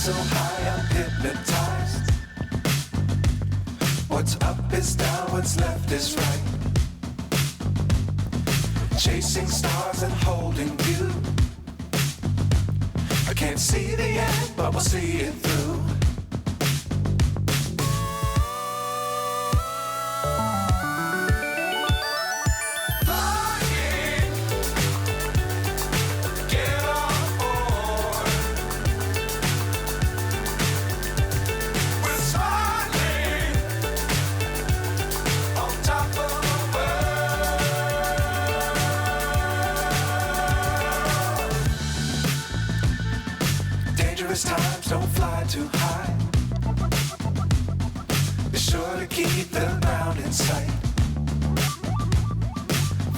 so high I'm hypnotized. What's up is down, what's left is right. Chasing stars and holding you. I can't see the end, but we'll see it through. Dangerous times, don't fly too high. Be sure to keep the ground in sight.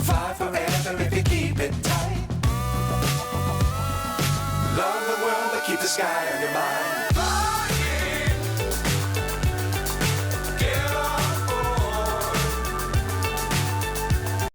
Fly forever if you keep it tight. Love the world, but keep the sky on your mind.